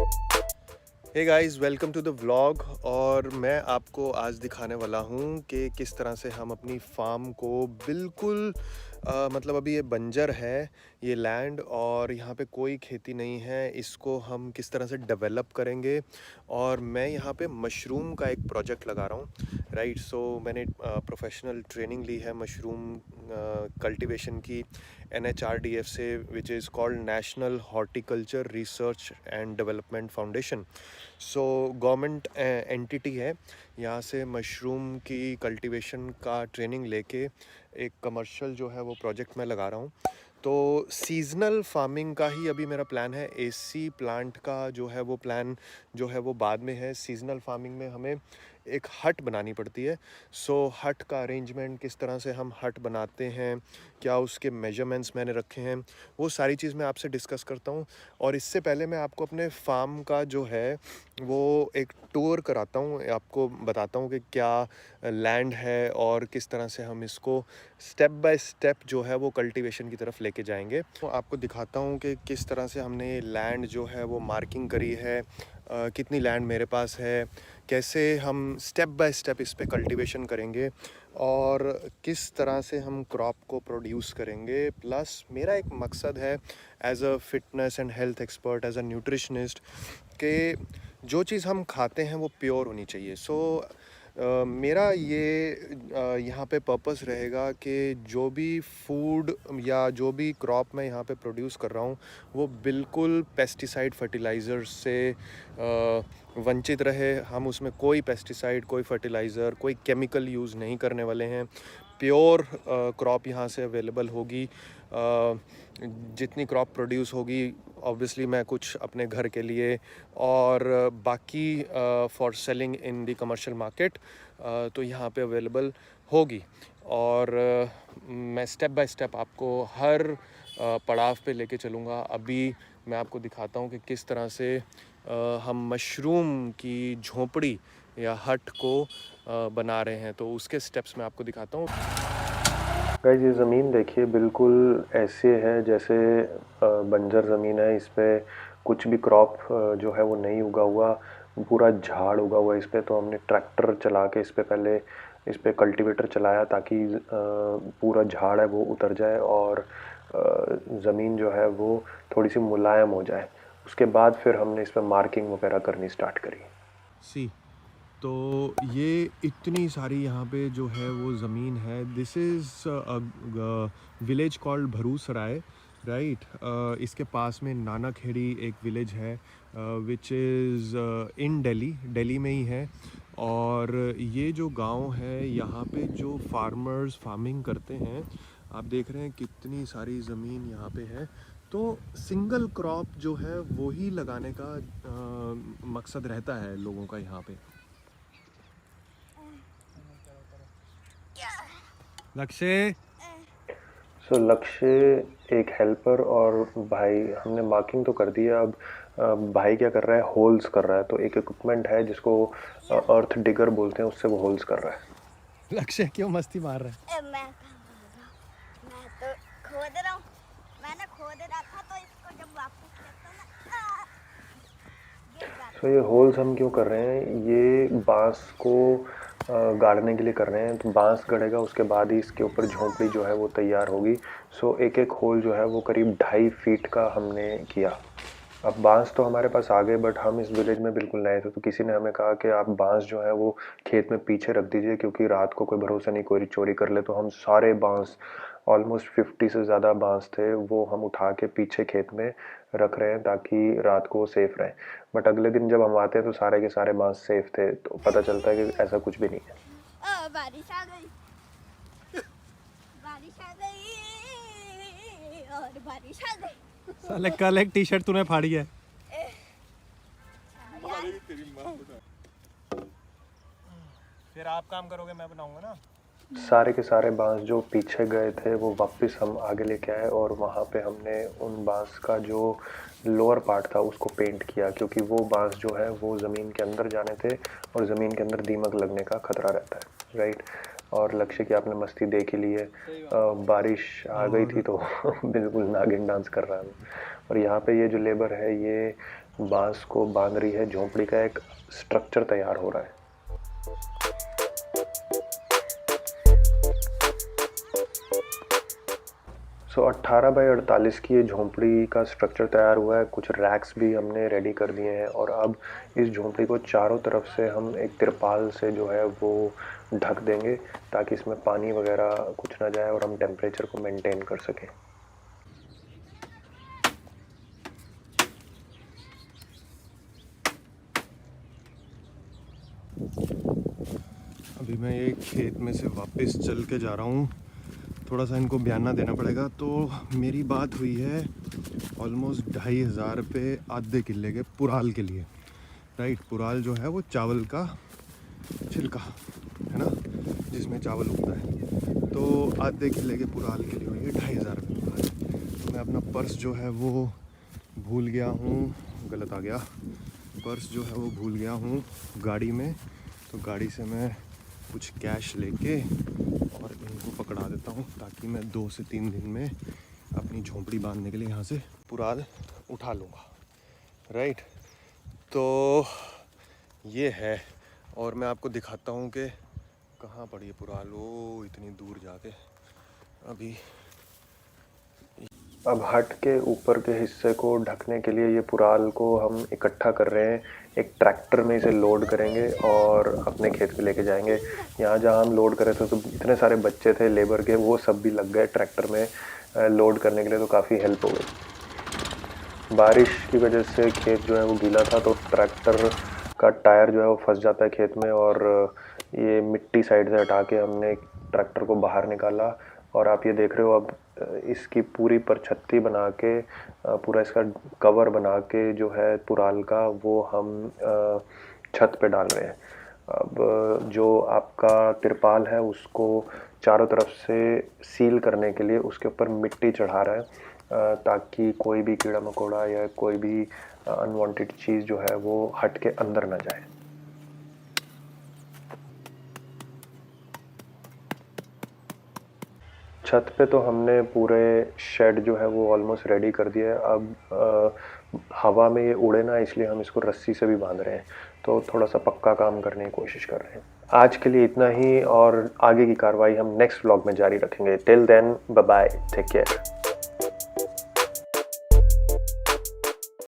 Hey guys, welcome to the vlog. और मैं आपको आज दिखाने वाला हूँ कि किस तरह से हम अपनी फार्म को बिल्कुल मतलब अभी ये बंजर है ये लैंड और यहाँ पे कोई खेती नहीं है, इसको हम किस तरह से डेवलप करेंगे। और मैं यहाँ पे मशरूम का एक प्रोजेक्ट लगा रहा हूँ, राइट। सो मैंने प्रोफेशनल ट्रेनिंग ली है मशरूम कल्टीवेशन की NHRDF से, which is called national horticulture research and development foundation. So government entity है। यहाँ से मशरूम की कल्टीवेशन का ट्रेनिंग लेके एक कमर्शियल जो है वो प्रोजेक्ट मैं लगा रहा हूँ। तो सीजनल फार्मिंग का ही अभी मेरा प्लान है। AC प्लांट का जो है वो प्लान जो है वो बाद में है। सीजनल फार्मिंग में हमें एक हट बनानी पड़ती है। सो हट का अरेंजमेंट, किस तरह से हम हट बनाते हैं, क्या उसके मेजरमेंट्स मैंने रखे हैं, वो सारी चीज़ मैं आपसे डिस्कस करता हूँ। और इससे पहले मैं आपको अपने फार्म का जो है वो एक टूर कराता हूँ, आपको बताता हूँ कि क्या लैंड है और किस तरह से हम इसको स्टेप बाय स्टेप जो है वो कल्टीवेशन की तरफ लेके जाएंगे। तो आपको दिखाता हूँ कि किस तरह से हमने ये लैंड जो है वो मार्किंग करी है, कितनी लैंड मेरे पास है, कैसे हम स्टेप बाय स्टेप इस पे कल्टीवेशन करेंगे और किस तरह से हम क्रॉप को प्रोड्यूस करेंगे। प्लस मेरा एक मकसद है as a fitness and health expert, as a nutritionist, कि जो चीज़ हम खाते हैं वो प्योर होनी चाहिए। सो मेरा ये यहाँ पे पर्पस रहेगा कि जो भी फूड या जो भी क्रॉप मैं यहाँ पे प्रोड्यूस कर रहा हूँ वो बिल्कुल पेस्टिसाइड फर्टिलाइज़र से वंचित रहे। हम उसमें कोई पेस्टिसाइड, कोई फर्टिलाइज़र, कोई केमिकल यूज़ नहीं करने वाले हैं। प्योर क्रॉप यहाँ से अवेलेबल होगी। जितनी क्रॉप प्रोड्यूस होगी ऑब्वियसली मैं कुछ अपने घर के लिए और बाकी for selling in the commercial market तो यहाँ पे अवेलेबल होगी। और मैं स्टेप बाय स्टेप आपको हर पड़ाव पे लेके चलूँगा। अभी मैं आपको दिखाता हूँ कि किस तरह से हम मशरूम की झोंपड़ी या हट को बना रहे हैं, तो उसके स्टेप्स मैं आपको दिखाता हूँ। गाइस, ये ज़मीन देखिए बिल्कुल ऐसे है जैसे बंजर ज़मीन है। इस पे कुछ भी क्रॉप जो है वो नहीं उगा हुआ, पूरा झाड़ उगा हुआ है इस पे। तो हमने ट्रैक्टर चला के इस पे कल्टीवेटर चलाया ताकि पूरा झाड़ है वो उतर जाए और ज़मीन जो है वो थोड़ी सी मुलायम हो जाए। उसके बाद फिर हमने इस पे मार्किंग वगैरह करनी स्टार्ट करी। सी तो ये इतनी सारी यहाँ पे जो है वो ज़मीन है। This is village called Bharusarai, right. इसके पास में नानाखेड़ी एक विलेज है विच इज़ इन दिल्ली में ही है। और ये जो गांव है यहाँ पे जो फार्मर्स फार्मिंग करते हैं, आप देख रहे हैं कितनी सारी ज़मीन यहाँ पे है। तो सिंगल क्रॉप जो है वो ही लगाने का मकसद रहता है लोगों का यहाँ पे। लक्ष्य। सो लक्ष्य, एक हेल्पर और भाई, हमने मार्किंग तो कर दी है। अब भाई क्या कर रहा है, होल्स कर रहा है। तो एक इक्विपमेंट है जिसको अर्थ डिगर बोलते हैं, उससे वो होल्स कर रहा है। लक्ष्य क्यों मस्ती मार रहा है? मैं कहाँ बोल रहा हूँ, मैं तो खोद रहा हूँ। मैंने खोद रहा था तो इसको जब वापस करता हूँ ना गिर सो जाता ये होल्स हम क्यों कर रहे हैं, ये बांस को गाड़ने के लिए कर रहे हैं। तो बांस गड़ेगा, उसके बाद ही इसके ऊपर झोंपड़ी जो है वो तैयार होगी। सो एक एक होल जो है वो करीब 2.5 फीट का हमने किया। अब बांस तो हमारे पास आ गए, बट हम इस विलेज में बिल्कुल नए थे, तो किसी ने हमें कहा कि आप बांस जो है वो खेत में पीछे रख दीजिए, क्योंकि रात को कोई भरोसा नहीं, कोई चोरी कर ले। तो हम सारे बांस, ऑलमोस्ट 50 से ज़्यादा बांस थे, वो हम उठा के पीछे खेत में रख रहे हैं ताकि रात को वो सेफ़ रहे। बट अगले दिन जब हम आते हैं तो सारे के सारे बांस सेफ थे, तो पता चलता है कि ऐसा कुछ भी नहीं है। बारिश आ गई, बारिश आ गई और बारिश आ गई। साले कल एक टी शर्ट तूने फाड़ी है। यार फिर आप काम करोगे, मैं बनाऊंगा ना। सारे के सारे बांस जो पीछे गए थे वो वापस हम आगे लेके आए, और वहाँ पे हमने उन बांस का जो लोअर पार्ट था उसको पेंट किया, क्योंकि वो बांस जो है वो ज़मीन के अंदर जाने थे और ज़मीन के अंदर दीमक लगने का खतरा रहता है, राइट। और लक्ष्य की आपने मस्ती देख ही ली है। बारिश आ गई थी और तो बिल्कुल नागिन डांस कर रहा है वो। और यहाँ पे ये जो लेबर है, ये बांस को बांध रही है। झोंपड़ी का एक स्ट्रक्चर तैयार हो रहा है। सो 18 बाई 48 की ये झोंपड़ी का स्ट्रक्चर तैयार हुआ है। कुछ रैक्स भी हमने रेडी कर दिए हैं और अब इस झोंपड़ी को चारों तरफ से हम एक तिरपाल से जो है वो ढक देंगे ताकि इसमें पानी वगैरह कुछ ना जाए और हम टेम्परेचर को मेंटेन कर सकें। अभी मैं एक खेत में से वापस चल के जा रहा हूँ। थोड़ा सा इनको बयाना देना पड़ेगा। तो मेरी बात हुई है ऑलमोस्ट 2500 पे आधे किले के पुराल के लिए। राइट, पुराल जो है वो चावल का छिलका है ना, जिसमें चावल उगता है। तो आधे किले के पुराल के लिए हुई है 2500 रुपये पुराल। तो मैं अपना पर्स जो है वो भूल गया हूँ, गलत आ गया। पर्स जो है वो भूल गया हूँ गाड़ी में। तो गाड़ी से मैं कुछ कैश लेके और इनको पकड़ा देता हूँ ताकि मैं 2 से 3 दिन में अपनी झोंपड़ी बांधने के लिए यहाँ से पुराल उठा लूँगा। राइट, तो ये है। और मैं आपको दिखाता हूँ कि कहाँ पड़ी है पुराल। ओ इतनी दूर जाके अभी। अब हट के ऊपर के हिस्से को ढकने के लिए ये पुराल को हम इकट्ठा कर रहे हैं। एक ट्रैक्टर में इसे लोड करेंगे और अपने खेत पे लेके जाएंगे। यहाँ जहाँ हम लोड कर रहे थे तो इतने सारे बच्चे थे लेबर के, वो सब भी लग गए ट्रैक्टर में लोड करने के लिए, तो काफ़ी हेल्प हो गई। बारिश की वजह से खेत जो है वो गीला था, तो ट्रैक्टर का टायर जो है वो फंस जाता है खेत में, और ये मिट्टी साइड से हटा के हमने ट्रैक्टर को बाहर निकाला। और आप ये देख रहे हो अब इसकी पूरी परछत्ती बना के, पूरा इसका कवर बना के जो है पुराल का, वो हम छत पे डाल रहे हैं। अब जो आपका तिरपाल है उसको चारों तरफ से सील करने के लिए उसके ऊपर मिट्टी चढ़ा रहा है ताकि कोई भी कीड़ा मकोड़ा या कोई भी अनवांटेड चीज़ जो है वो हट के अंदर ना जाए। छत पे तो हमने पूरे शेड जो है वो ऑलमोस्ट रेडी कर दिया है। अब हवा में ये उड़े ना, इसलिए हम इसको रस्सी से भी बांध रहे हैं, तो थोड़ा सा पक्का काम करने की कोशिश कर रहे हैं। आज के लिए इतना ही, और आगे की कार्रवाई हम नेक्स्ट व्लॉग में जारी रखेंगे। Till then bye bye, take care.